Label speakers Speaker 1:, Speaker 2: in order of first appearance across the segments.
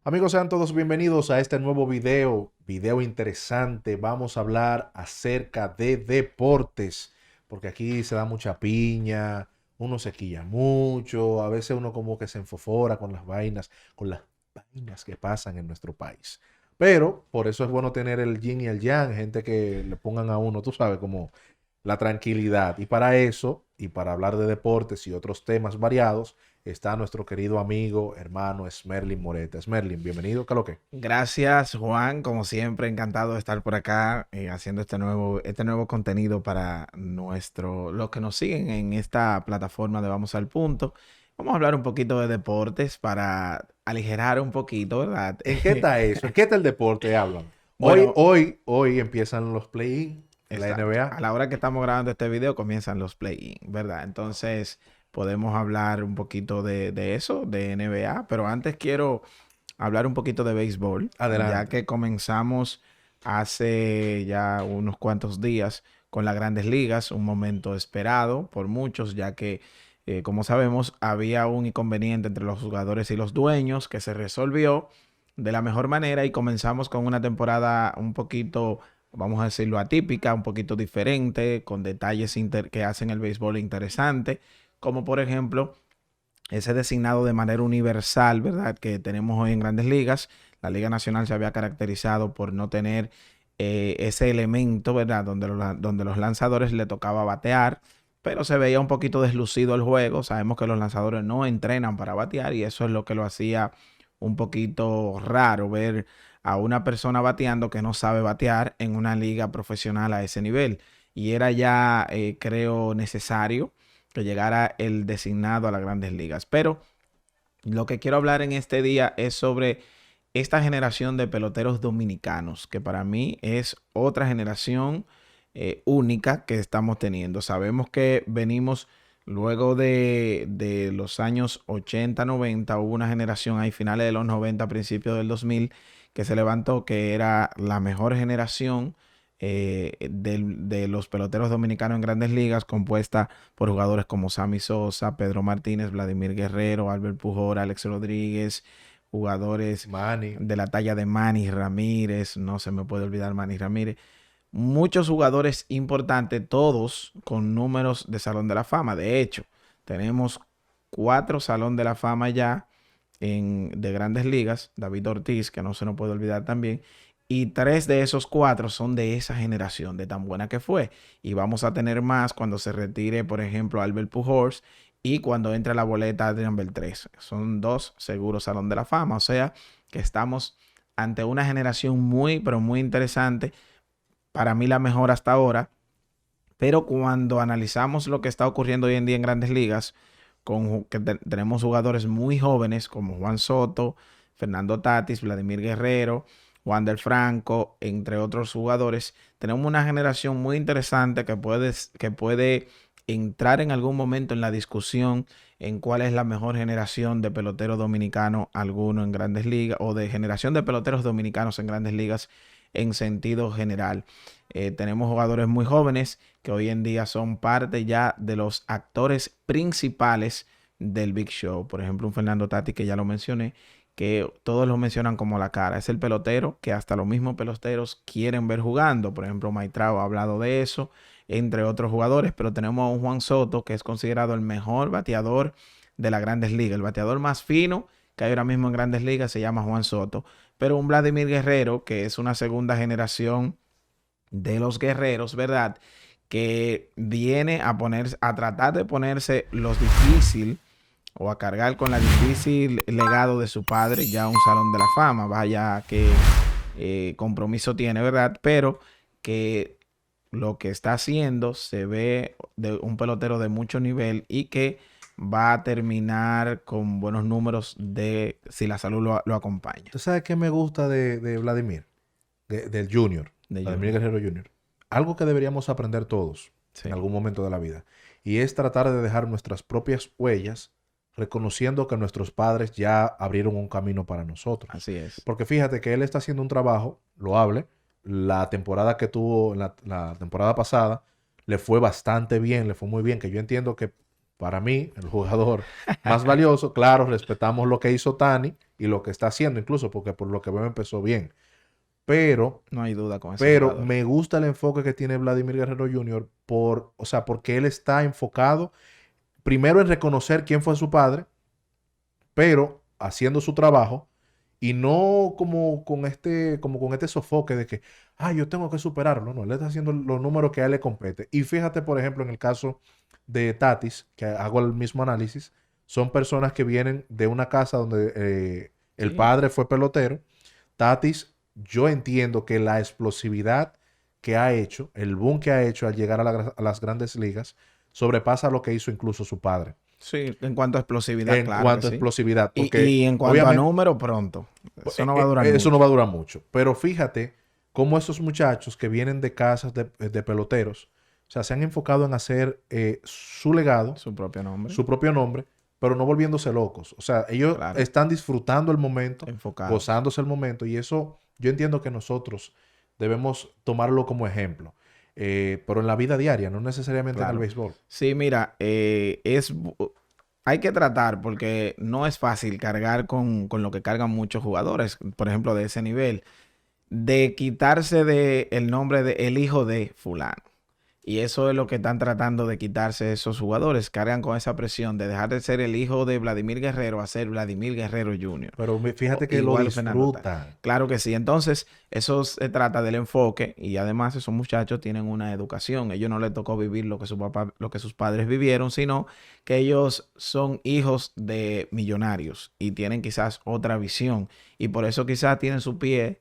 Speaker 1: Amigos, sean todos bienvenidos a este nuevo video interesante. Vamos a hablar acerca de deportes, porque aquí se da mucha piña, uno se quilla mucho, a veces uno como que se enfofora con las vainas que pasan en nuestro país. Pero por eso es bueno tener el yin y el yang, gente que le pongan a uno, tú sabes, como la tranquilidad. Y para eso, y para hablar de deportes y otros temas variados, está nuestro querido amigo, hermano Smerlin Moreta. Smerlin, bienvenido, ¿qué lo que?
Speaker 2: Gracias, Juan. Como siempre, encantado de estar por acá haciendo este nuevo contenido para los que nos siguen en esta plataforma de Vamos al Punto. Vamos a hablar un poquito de deportes para aligerar un poquito, ¿verdad?
Speaker 1: ¿En qué está eso? ¿En qué está el deporte? Hablan. Hoy,
Speaker 2: Bueno,
Speaker 1: hoy, hoy empiezan los play-in de la
Speaker 2: exacto.
Speaker 1: NBA.
Speaker 2: A la hora que estamos grabando este video comienzan los play-in, ¿verdad? Entonces podemos hablar un poquito de eso, de NBA, pero antes quiero hablar un poquito de béisbol, ya
Speaker 1: Adelante.
Speaker 2: que comenzamos hace ya unos cuantos días con las Grandes Ligas, un momento esperado por muchos, ya que, como sabemos, había un inconveniente entre los jugadores y los dueños que se resolvió de la mejor manera y comenzamos con una temporada un poquito, vamos a decirlo, atípica, un poquito diferente, con detalles que hacen el béisbol interesante, como por ejemplo ese designado de manera universal, ¿verdad? Que tenemos hoy en Grandes Ligas. La Liga Nacional se había caracterizado por no tener ese elemento, ¿verdad? Donde los lanzadores le tocaba batear, pero se veía un poquito deslucido el juego. Sabemos que los lanzadores no entrenan para batear y eso es lo que lo hacía un poquito raro ver a una persona bateando que no sabe batear en una liga profesional a ese nivel. Y era ya, creo, necesario que llegara el designado a las Grandes Ligas. Pero lo que quiero hablar en este día es sobre esta generación de peloteros dominicanos, que para mí es otra generación única que estamos teniendo. Sabemos que venimos luego de los años 80, 90, hubo una generación ahí finales de los 90, principios del 2000, que se levantó, que era la mejor generación de los peloteros dominicanos en Grandes Ligas, compuesta por jugadores como Sammy Sosa, Pedro Martínez, Vladimir Guerrero, Albert Pujol, Alex Rodríguez, jugadores
Speaker 1: Manny.
Speaker 2: de la talla de Manny Ramírez, no se me puede olvidar Manny Ramírez, muchos jugadores importantes, todos con números de Salón de la Fama. De hecho, tenemos 4 Salón de la Fama ya de Grandes Ligas. David Ortiz, que no se nos puede olvidar también. Y 3 de esos 4 son de esa generación, de tan buena que fue. Y vamos a tener más cuando se retire, por ejemplo, Albert Pujols y cuando entre la boleta Adrian Beltrés. Son 2 seguros Salón de la Fama. O sea, que estamos ante una generación muy, pero muy interesante. Para mí la mejor hasta ahora. Pero cuando analizamos lo que está ocurriendo hoy en día en Grandes Ligas, tenemos jugadores muy jóvenes como Juan Soto, Fernando Tatis, Vladimir Guerrero, Wander Franco, entre otros jugadores, tenemos una generación muy interesante que puede entrar en algún momento en la discusión en cuál es la mejor generación de pelotero dominicano alguno en Grandes Ligas o de generación de peloteros dominicanos en Grandes Ligas en sentido general. Tenemos jugadores muy jóvenes que hoy en día son parte ya de los actores principales del Big Show. Por ejemplo, un Fernando Tati que ya lo mencioné, que todos lo mencionan como la cara. Es el pelotero que hasta los mismos peloteros quieren ver jugando. Por ejemplo, Maitrao ha hablado de eso, entre otros jugadores. Pero tenemos a un Juan Soto que es considerado el mejor bateador de las Grandes Ligas. El bateador más fino que hay ahora mismo en Grandes Ligas se llama Juan Soto. Pero un Vladimir Guerrero, que es una segunda generación de los guerreros, ¿verdad? Que viene a tratar de ponerse los difícil o a cargar con la difícil legado de su padre, ya un Salón de la Fama, vaya que compromiso tiene, ¿verdad? Pero que lo que está haciendo se ve de un pelotero de mucho nivel y que va a terminar con buenos números de si la salud lo acompaña.
Speaker 1: ¿Tú sabes qué me gusta de Vladimir? Del Junior,
Speaker 2: De
Speaker 1: Vladimir
Speaker 2: Junior.
Speaker 1: Guerrero Junior. Algo que deberíamos aprender todos en
Speaker 2: Sí,
Speaker 1: algún momento de la vida. Y es tratar de dejar nuestras propias huellas, reconociendo que nuestros padres ya abrieron un camino para nosotros.
Speaker 2: así es.
Speaker 1: Porque fíjate que él está haciendo un trabajo loable. La temporada que tuvo, la temporada pasada, le fue bastante bien, le fue muy bien. Que yo entiendo que para mí, el jugador más valioso. Claro, respetamos lo que hizo Tani y lo que está haciendo, incluso porque por lo que veo empezó bien. Pero,
Speaker 2: No hay duda con ese
Speaker 1: pero
Speaker 2: jugador.
Speaker 1: me gusta el enfoque que tiene Vladimir Guerrero Jr. O sea, porque él está enfocado primero en reconocer quién fue su padre, pero haciendo su trabajo y no como con este sofoque de que, yo tengo que superarlo. No, él está haciendo los números que a él le compete. Y fíjate, por ejemplo, en el caso de Tatis, que hago el mismo análisis, son personas que vienen de una casa donde el
Speaker 2: Sí,
Speaker 1: padre fue pelotero. Tatis, yo entiendo que la explosividad que ha hecho, el boom que ha hecho al llegar a las grandes ligas, sobrepasa lo que hizo incluso su padre.
Speaker 2: sí, en cuanto a explosividad,
Speaker 1: En
Speaker 2: claro que
Speaker 1: cuanto a
Speaker 2: sí.
Speaker 1: explosividad,
Speaker 2: Y,
Speaker 1: porque
Speaker 2: y en cuanto a
Speaker 1: obviamente
Speaker 2: número, pronto. Eso no va a durar
Speaker 1: eso no
Speaker 2: mucho.
Speaker 1: va a durar mucho. Pero fíjate cómo esos muchachos que vienen de casas de peloteros, o sea, se han enfocado en hacer su legado,
Speaker 2: Su propio nombre,
Speaker 1: su propio nombre, pero no volviéndose locos. O sea, ellos
Speaker 2: claro,
Speaker 1: están disfrutando el momento,
Speaker 2: enfocados.
Speaker 1: gozándose el momento, y eso yo entiendo que nosotros debemos tomarlo como ejemplo. Pero en la vida diaria, no necesariamente en el
Speaker 2: Claro.
Speaker 1: béisbol.
Speaker 2: Sí, mira, hay que tratar porque no es fácil cargar con lo que cargan muchos jugadores, por ejemplo, de ese nivel, de quitarse de el nombre de el hijo de fulano. Y eso es lo que están tratando de quitarse esos jugadores. Cargan con esa presión de dejar de ser el hijo de Vladimir Guerrero a ser Vladimir Guerrero Jr.
Speaker 1: Pero fíjate que lo
Speaker 2: Igual Fernando Tatis.
Speaker 1: disfrutan.
Speaker 2: Claro que sí. Entonces, eso se trata del enfoque y además esos muchachos tienen una educación. Ellos no les tocó vivir lo que su papá, lo que sus padres vivieron, sino que ellos son hijos de millonarios y tienen quizás otra visión. Y por eso quizás tienen sus pies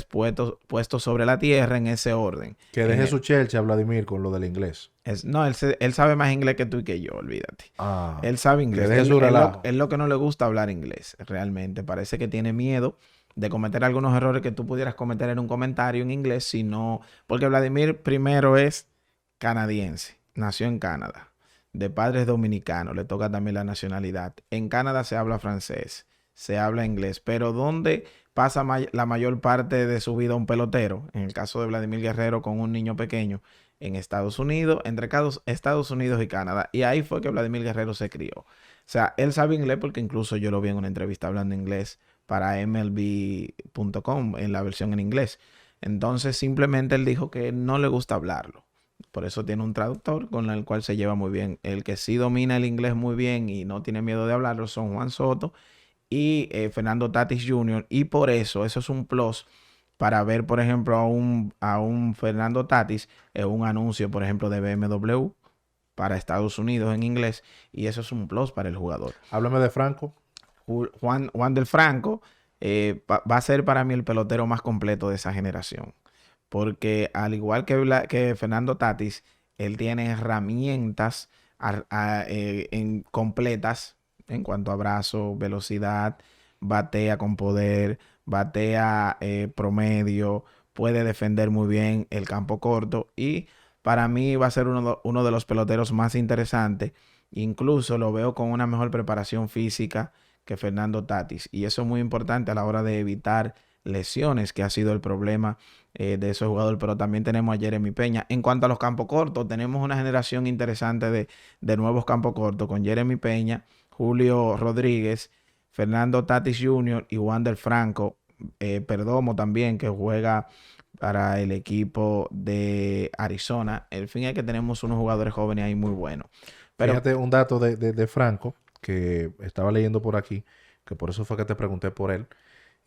Speaker 2: puestos sobre la tierra en ese orden.
Speaker 1: Que deje su chelcha a Vladimir con lo del inglés.
Speaker 2: No, él sabe más inglés que tú y que yo, olvídate.
Speaker 1: Ah,
Speaker 2: Él sabe
Speaker 1: que
Speaker 2: inglés.
Speaker 1: deje su relajo.
Speaker 2: Él lo que no le gusta hablar inglés, realmente. Parece que tiene miedo de cometer algunos errores que tú pudieras cometer en un comentario en inglés, sino porque Vladimir primero es canadiense, nació en Canadá, de padres dominicanos, le toca también la nacionalidad. En Canadá se habla francés, se habla inglés, pero ¿dónde pasa la mayor parte de su vida un pelotero? En el caso de Vladimir Guerrero con un niño pequeño en Estados Unidos, entre Estados Unidos y Canadá. Y ahí fue que Vladimir Guerrero se crió. O sea, él sabe inglés porque incluso yo lo vi en una entrevista hablando inglés para MLB.com en la versión en inglés. Entonces simplemente él dijo que no le gusta hablarlo. Por eso tiene un traductor con el cual se lleva muy bien. El que sí domina el inglés muy bien y no tiene miedo de hablarlo son Juan Soto y Fernando Tatis Jr. Y por eso es un plus para ver, por ejemplo, a un Fernando Tatis en un anuncio, por ejemplo, de BMW para Estados Unidos en inglés. Y eso es un plus para el jugador.
Speaker 1: Háblame de Franco.
Speaker 2: Juan del Franco va a ser para mí el pelotero más completo de esa generación. Porque al igual que Fernando Tatis, él tiene herramientas completas en cuanto a brazo, velocidad, batea con poder, batea promedio, puede defender muy bien el campo corto y para mí va a ser uno de los peloteros más interesantes. Incluso lo veo con una mejor preparación física que Fernando Tatis y eso es muy importante a la hora de evitar lesiones, que ha sido el problema de esos jugadores, pero también tenemos a Jeremy Peña. En cuanto a los campos cortos, tenemos una generación interesante de nuevos campos cortos con Jeremy Peña, Julio Rodríguez, Fernando Tatis Jr. y Wander Franco, Perdomo también, que juega para el equipo de Arizona. En fin, es que tenemos unos jugadores jóvenes ahí muy buenos. Pero
Speaker 1: Fíjate un dato de Franco que estaba leyendo por aquí, que por eso fue que te pregunté por él,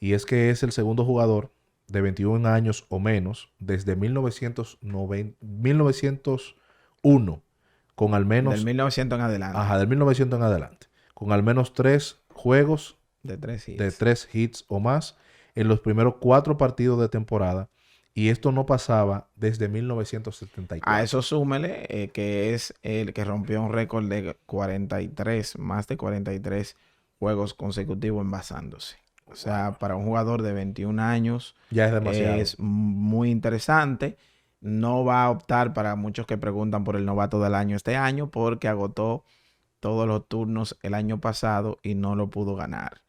Speaker 1: y es que es el segundo jugador de 21 años o menos desde 1901 con al
Speaker 2: del
Speaker 1: menos,
Speaker 2: 1900 en adelante,
Speaker 1: del 1900 en adelante, con al menos 3 juegos
Speaker 2: de 3
Speaker 1: de
Speaker 2: hits.
Speaker 1: 3 hits o más en los primeros 4 partidos de temporada. Y esto no pasaba desde
Speaker 2: A
Speaker 1: 1974.
Speaker 2: eso súmele que es el que rompió un récord de 43, más de 43 juegos consecutivos envasándose. O sea,
Speaker 1: Wow.
Speaker 2: para un jugador de 21 años
Speaker 1: Ya es demasiado.
Speaker 2: es muy interesante. No va a optar para muchos que preguntan por el novato del año este año porque agotó todos los turnos el año pasado y no lo pudo ganar.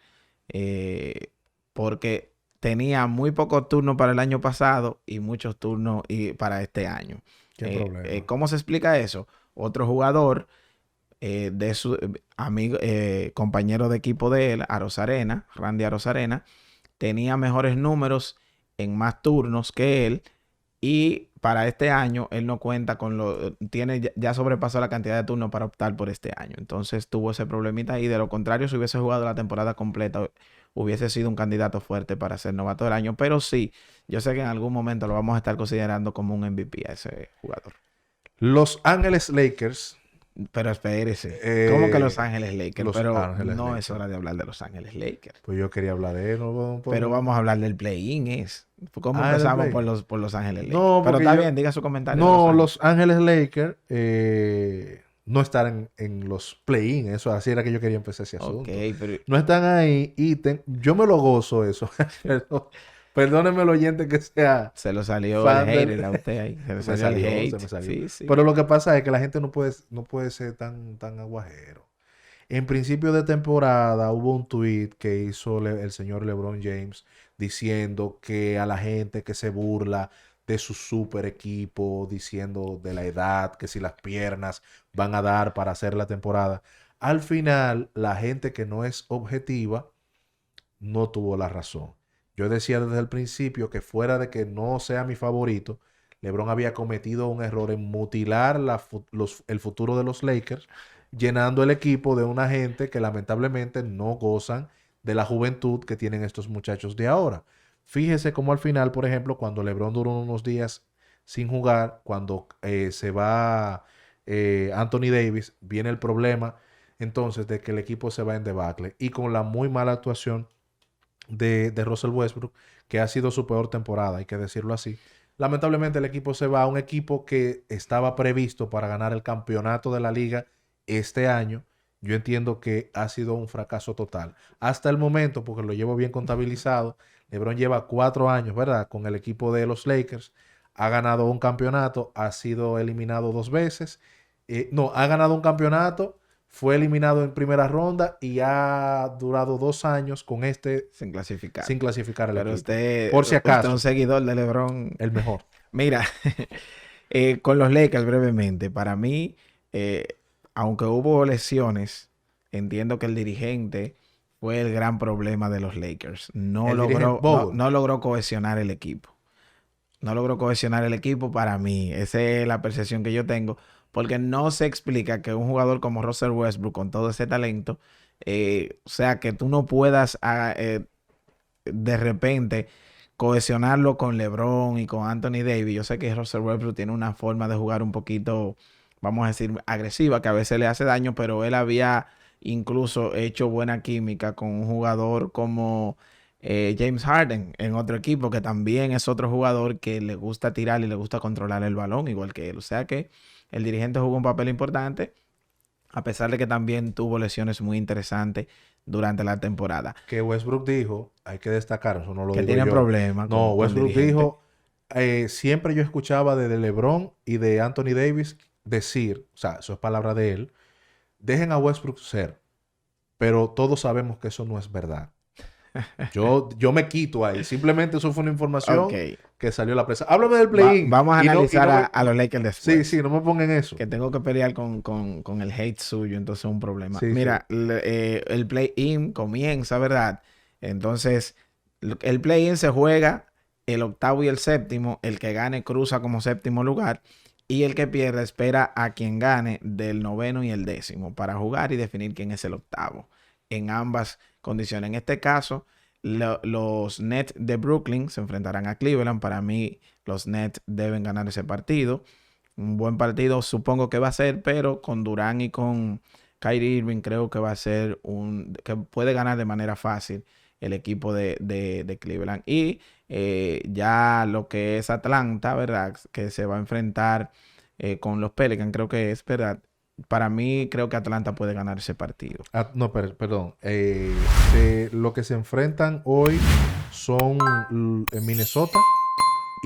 Speaker 2: Porque tenía muy pocos turnos para el año pasado y muchos turnos para este año.
Speaker 1: Qué problema.
Speaker 2: ¿Cómo se explica eso? Otro jugador de su amigo, compañero de equipo de él, Arozarena, Randy Arozarena, tenía mejores números en más turnos que él. Y para este año, él no cuenta con ya sobrepasó la cantidad de turnos para optar por este año. Entonces tuvo ese problemita y de lo contrario, si hubiese jugado la temporada completa, hubiese sido un candidato fuerte para ser novato del año. Pero sí, yo sé que en algún momento lo vamos a estar considerando como un MVP a ese jugador.
Speaker 1: Los Ángeles Lakers.
Speaker 2: Pero espérese, ¿cómo que Los
Speaker 1: eh,
Speaker 2: Ángeles Lakers?
Speaker 1: Los
Speaker 2: Pero
Speaker 1: Ángeles
Speaker 2: no es
Speaker 1: Lakers.
Speaker 2: hora de hablar de Los Ángeles Lakers.
Speaker 1: Pues yo quería hablar de él. ¿No?
Speaker 2: Pero vamos a hablar del play-in. ¿Cómo
Speaker 1: Ah, del
Speaker 2: empezamos
Speaker 1: play.
Speaker 2: por Los Ángeles Lakers?
Speaker 1: No,
Speaker 2: Pero
Speaker 1: porque
Speaker 2: está
Speaker 1: yo...
Speaker 2: bien, diga su comentario de Los
Speaker 1: No,
Speaker 2: Ángeles.
Speaker 1: los Ángeles Lakers no están en los play-in. Eso así era que yo quería empezar ese asunto.
Speaker 2: Ok, pero
Speaker 1: No están ahí y yo me lo gozo eso. Perdónenme el oyente que sea
Speaker 2: se lo salió el
Speaker 1: fan
Speaker 2: hater a usted ahí. Se le
Speaker 1: me
Speaker 2: salió el
Speaker 1: salió,
Speaker 2: hate.
Speaker 1: se me salió.
Speaker 2: Sí, sí.
Speaker 1: Pero lo que pasa es que la gente no puede ser tan aguajero. En principio de temporada hubo un tweet que hizo el señor LeBron James diciendo que a la gente que se burla de su super equipo, diciendo de la edad, que si las piernas van a dar para hacer la temporada. Al final, la gente que no es objetiva no tuvo la razón. Yo decía desde el principio que fuera de que no sea mi favorito, LeBron había cometido un error en mutilar el futuro de los Lakers, llenando el equipo de una gente que lamentablemente no gozan de la juventud que tienen estos muchachos de ahora. Fíjese cómo al final, por ejemplo, cuando LeBron duró unos días sin jugar, cuando se va Anthony Davis, viene el problema entonces de que el equipo se va en debacle y con la muy mala actuación de Russell Westbrook, que ha sido su peor temporada, hay que decirlo así. Lamentablemente el equipo se va a un equipo que estaba previsto para ganar el campeonato de la liga este año. Yo entiendo que ha sido un fracaso total. Hasta el momento, porque lo llevo bien contabilizado, LeBron lleva 4 años, ¿verdad? Con el equipo de los Lakers. Ha ganado un campeonato, ha sido eliminado 2 veces. No, ha ganado un campeonato, fue eliminado en primera ronda y ha durado 2 años con
Speaker 2: sin clasificar.
Speaker 1: sin clasificar el
Speaker 2: Pero
Speaker 1: equipo.
Speaker 2: usted,
Speaker 1: Por si
Speaker 2: usted es
Speaker 1: acaso,
Speaker 2: un seguidor de LeBron.
Speaker 1: el mejor.
Speaker 2: Mira, con los Lakers brevemente, para mí, aunque hubo lesiones, entiendo que el dirigente fue el gran problema de los Lakers. No
Speaker 1: El dirigente
Speaker 2: logró,
Speaker 1: Bogut.
Speaker 2: no logró cohesionar el equipo. No logró cohesionar el equipo para mí. Esa es la percepción que yo tengo. Porque no se explica que un jugador como Russell Westbrook, con todo ese talento, o sea, que tú no puedas de repente cohesionarlo con LeBron y con Anthony Davis. Yo sé que Russell Westbrook tiene una forma de jugar un poquito, vamos a decir, agresiva, que a veces le hace daño, pero él había incluso hecho buena química con un jugador como James Harden en otro equipo, que también es otro jugador que le gusta tirar y le gusta controlar el balón, igual que él. O sea que el dirigente jugó un papel importante, a pesar de que también tuvo lesiones muy interesantes durante la temporada.
Speaker 1: Que Westbrook dijo, hay que destacar, eso no lo
Speaker 2: Que
Speaker 1: digo
Speaker 2: tienen
Speaker 1: yo.
Speaker 2: problemas
Speaker 1: No,
Speaker 2: con
Speaker 1: Westbrook
Speaker 2: dirigentes.
Speaker 1: dijo, siempre yo escuchaba de LeBron y de Anthony Davis decir, o sea, eso es palabra de él, dejen a Westbrook ser, pero todos sabemos que eso no es verdad. Yo me quito ahí. Simplemente eso fue una información
Speaker 2: Ok.
Speaker 1: que salió a la prensa. Háblame del play-in.
Speaker 2: Vamos a
Speaker 1: Y no- y
Speaker 2: analizar
Speaker 1: no me-
Speaker 2: a los Lakers
Speaker 1: Sí,
Speaker 2: después.
Speaker 1: sí, no me pongan eso.
Speaker 2: Que tengo que pelear con el hate suyo, entonces es un problema.
Speaker 1: Sí,
Speaker 2: Mira, el play-in comienza, ¿verdad? Entonces, el play-in se juega el octavo y el séptimo. El que gane cruza como séptimo lugar. Y el que pierda espera a quien gane del noveno y el décimo para jugar y definir quién es el octavo. En ambas condiciones. En este caso, los Nets de Brooklyn se enfrentarán a Cleveland. Para mí, los Nets deben ganar ese partido. Un buen partido supongo que va a ser, pero con Durant y con Kyrie Irving creo que va a ser que puede ganar de manera fácil el equipo de Cleveland. Y ya lo que es Atlanta, ¿verdad? Que se va a enfrentar con los Pelicans, creo que es, ¿verdad? Para mí creo que Atlanta puede ganar ese partido.
Speaker 1: No, perdón. Lo que se enfrentan hoy son Minnesota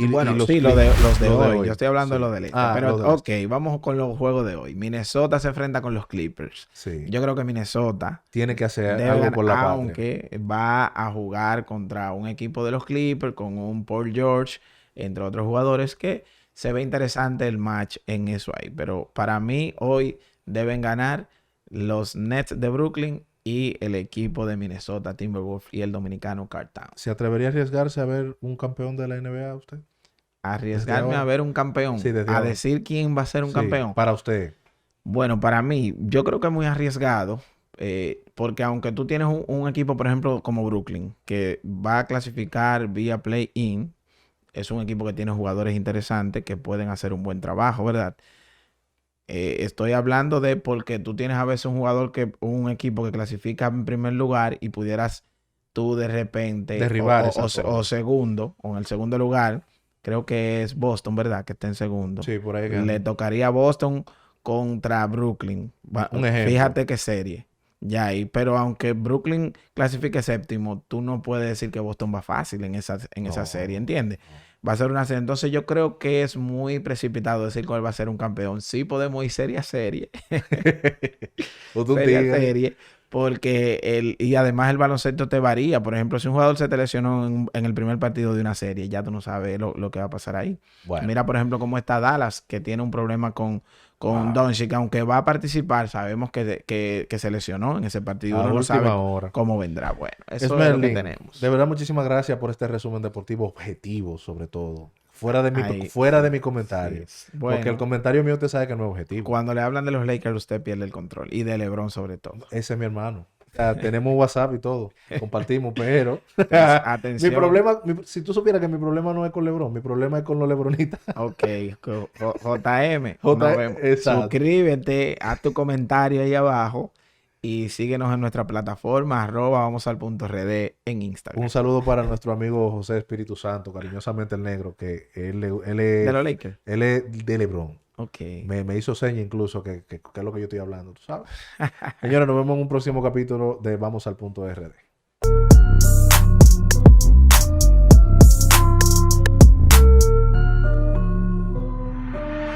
Speaker 2: Bueno,
Speaker 1: y los
Speaker 2: sí,
Speaker 1: Clippers.
Speaker 2: los de
Speaker 1: Los de
Speaker 2: hoy.
Speaker 1: hoy.
Speaker 2: Yo estoy hablando
Speaker 1: Sí.
Speaker 2: de los del este.
Speaker 1: Ah,
Speaker 2: Pero,
Speaker 1: los del
Speaker 2: ok, vamos con los juegos de hoy. Minnesota se enfrenta con los Clippers.
Speaker 1: Sí.
Speaker 2: Yo creo que Minnesota
Speaker 1: Tiene que hacer
Speaker 2: debe
Speaker 1: algo
Speaker 2: ganar,
Speaker 1: por la patria.
Speaker 2: aunque va a jugar contra un equipo de los Clippers con un Paul George, entre otros jugadores, que se ve interesante el match en eso ahí. Pero para mí hoy deben ganar los Nets de Brooklyn y el equipo de Minnesota Timberwolves y el dominicano Karl Towns.
Speaker 1: ¿Se atrevería a arriesgarse a ver un campeón de la NBA usted?
Speaker 2: Arriesgarme a ver un campeón,
Speaker 1: Sí, desde
Speaker 2: a
Speaker 1: ahora.
Speaker 2: decir quién va a ser un
Speaker 1: Sí,
Speaker 2: campeón.
Speaker 1: para usted.
Speaker 2: Bueno, para mí, yo creo que es muy arriesgado, porque aunque tú tienes un equipo, por ejemplo, como Brooklyn, que va a clasificar vía play-in, es un equipo que tiene jugadores interesantes que pueden hacer un buen trabajo, ¿verdad? Estoy hablando de porque tú tienes a veces un equipo que clasifica en primer lugar y pudieras tú de repente,
Speaker 1: Derribar esa torre.
Speaker 2: o segundo, o en el segundo lugar, creo que es Boston, ¿verdad? Que está en segundo.
Speaker 1: Sí, por ahí que
Speaker 2: Le
Speaker 1: anda.
Speaker 2: tocaría a Boston contra Brooklyn.
Speaker 1: Un ejemplo.
Speaker 2: Fíjate qué serie. Ya ahí, pero aunque Brooklyn clasifique séptimo, tú no puedes decir que Boston va fácil en esa
Speaker 1: No,
Speaker 2: serie, ¿entiendes?
Speaker 1: no.
Speaker 2: Va a ser una serie. Entonces yo creo que es muy precipitado decir cuál va a ser un campeón. Sí podemos ir serie a serie.
Speaker 1: Usted un
Speaker 2: Serie a
Speaker 1: tigre.
Speaker 2: serie. Porque y además el baloncesto te varía. Por ejemplo, si un jugador se te lesionó en el primer partido de una serie, ya tú no sabes lo que va a pasar ahí.
Speaker 1: Bueno,
Speaker 2: Mira, por ejemplo, cómo está Dallas, que tiene un problema con
Speaker 1: wow.
Speaker 2: Doncic, aunque va a participar, sabemos que se lesionó en ese partido.
Speaker 1: A
Speaker 2: Uno no sabe
Speaker 1: última hora.
Speaker 2: cómo vendrá. Bueno, eso es lo que
Speaker 1: Esmerlin,
Speaker 2: tenemos.
Speaker 1: de verdad, muchísimas gracias por este resumen deportivo objetivo, sobre todo. Fuera de mi,
Speaker 2: Ahí,
Speaker 1: fuera de mi comentario.
Speaker 2: sí.
Speaker 1: Porque el
Speaker 2: Bueno,
Speaker 1: comentario mío usted sabe que no es objetivo.
Speaker 2: cuando le hablan de los Lakers, usted pierde el control. Y de LeBron sobre todo.
Speaker 1: Ese es mi hermano. O sea, tenemos WhatsApp y todo. Compartimos, pero mi
Speaker 2: Atención.
Speaker 1: problema, si tú supieras que mi problema no es con LeBron, mi problema es con los LeBronitas.
Speaker 2: Ok, JM, nos vemos.
Speaker 1: Exacto.
Speaker 2: Suscríbete, haz tu comentario ahí abajo y síguenos en nuestra plataforma @vamosal.rd en Instagram.
Speaker 1: Un saludo para nuestro amigo José Espíritu Santo, cariñosamente el negro, que
Speaker 2: De los Lakers.
Speaker 1: él es de LeBron.
Speaker 2: Ok.
Speaker 1: Me hizo seña incluso que es lo que yo estoy hablando, ¿tú sabes? Señores, nos vemos en un próximo capítulo de Vamos al Punto RD.